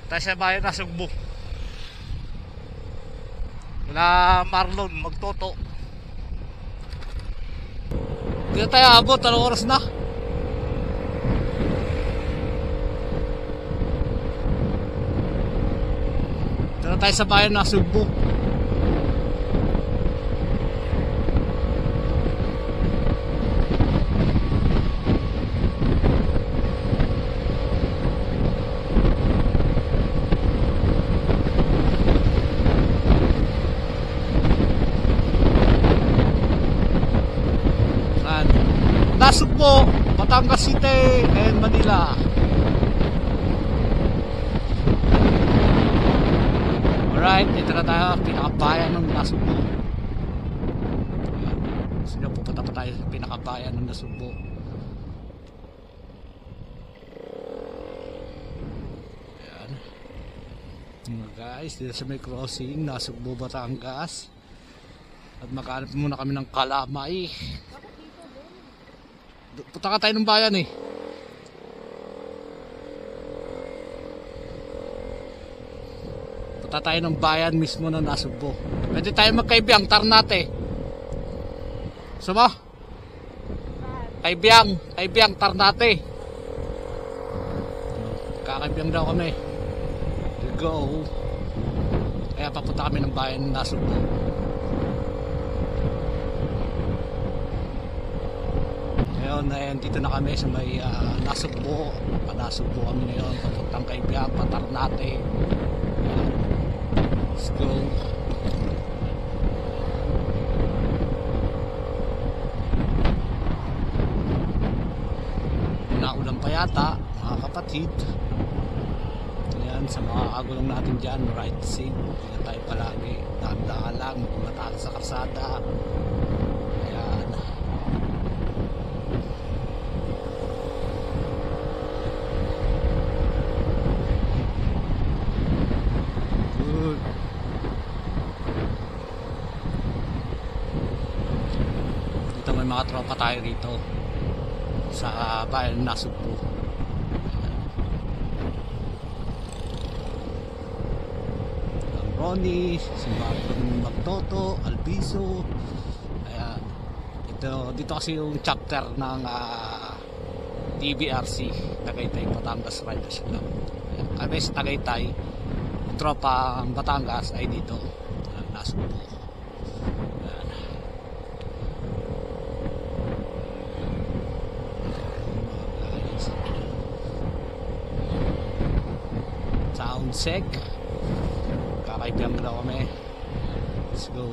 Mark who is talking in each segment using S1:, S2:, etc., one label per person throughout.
S1: Tayo sa bayan na Sugbo. Wala Marlon, magtoto. Hindi na tayo abot, anong oras na? Ito na tayo sa bayan na Sugbo. Nasugbo, Batangas City, and Manila. Alright, dito na tayo, pinakabayan ng Nasugbo. Gusto nyo, pupunta pa tayo sa pinakabayan ng Nasugbo. Ayan. Mga guys, dito sa may crossing, Nasugbo, Batangas. At makahanap muna kami ng kalamay. Punta ka tayo ng bayan eh. Punta tayo ng bayan mismo na Nasugbo. Pwede tayo magkaibiyang, Ternate. Suma? Kaibiyang, Ternate. Kakaibiyang daw kami. Let's go. Kaya papunta kami ng bayan ng Nasugbo. Ngayon, dito na kami sa may Nasugbo. Nasugbo kami ngayon, papuntang Kaibiyang, Ternate. Let's go. Naulan pa yata, mga kapatid. Ayan, sa mga kagulong natin dyan, right side. Ayan tayo palagi, dahan-dahan lang, mataas sa karsada. Ayan. May mga tropa tayo rito sa bayan ng Nasugbo. Ang Ronnie, si Magtoto, Albiso. Ayan. Dito kasi yung chapter ng TBRC Tagaytay Batangas Riders Club. Kami sa Tagaytay, yung tropa ang Batangas ay dito Nasugbo. Sek, kakaibiyang na kami. Let's go.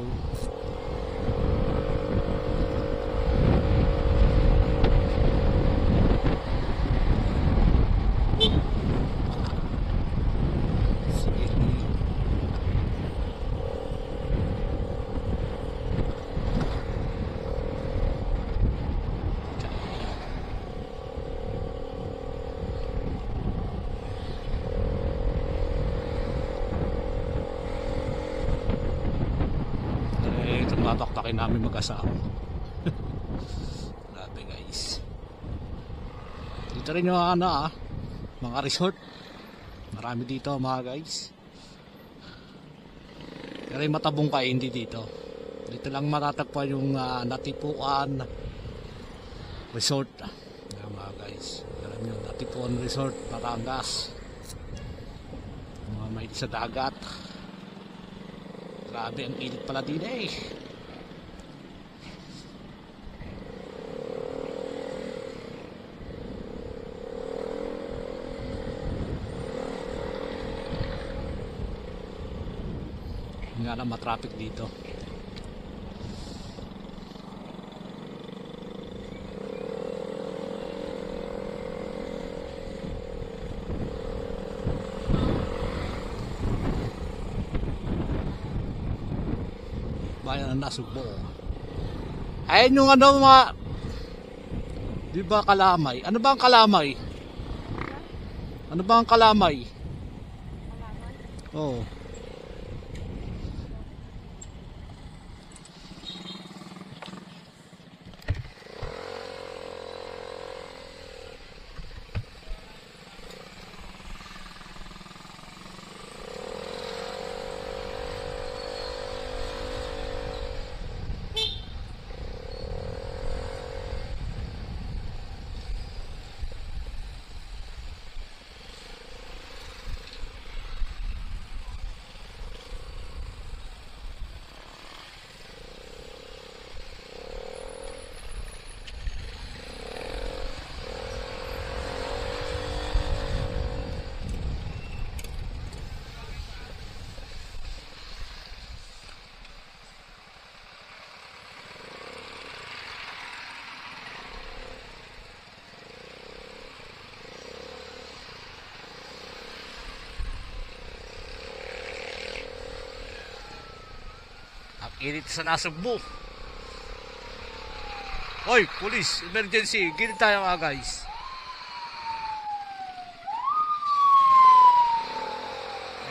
S1: Mabakbakin namin mag-asawa. Grabe guys. Dito rin yung mga resort. Marami dito mga guys. Pero yung matabong kayo hindi dito. Dito lang matatagpuan yung Natipuan Resort. Ayan, mga guys. Alam nyo, Natipuan Resort, Batangas. Mga may sa dagat. Grabe ang init pala din eh. Nga na matraffic dito. Bayan ng Nasugbo. Ayun yung mga di ba kalamay? Ano ba ang kalamay? Ano ba ang kalamay? Oo. Init sa Nasugbu. Hoy, police, emergency. Gilid tayo mga guys.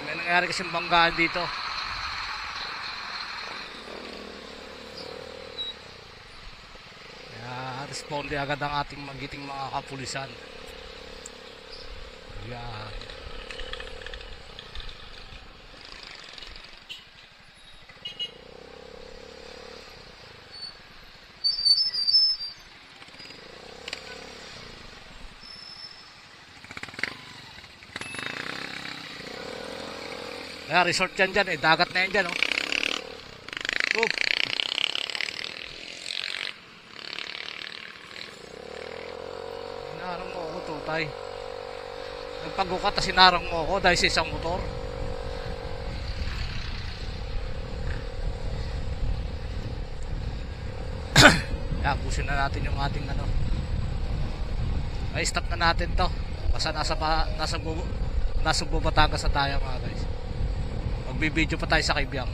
S1: May nangyari kasing banggaan dito. Kaya responde agad ang ating magiting mga kapulisan. Yan. Kaya resort yan dyan eh. Dagat na yan dyan oh. Oop. Sinarang mo ako tutay. Nagpagukat na sinarang mo ako dahil sa isang motor. Kaya pusin na natin yung ating ano. Ay stop na natin to. Basta nasa Batangas na tayo mga guys. Magbibideo pa tayo sa Kaibiyang.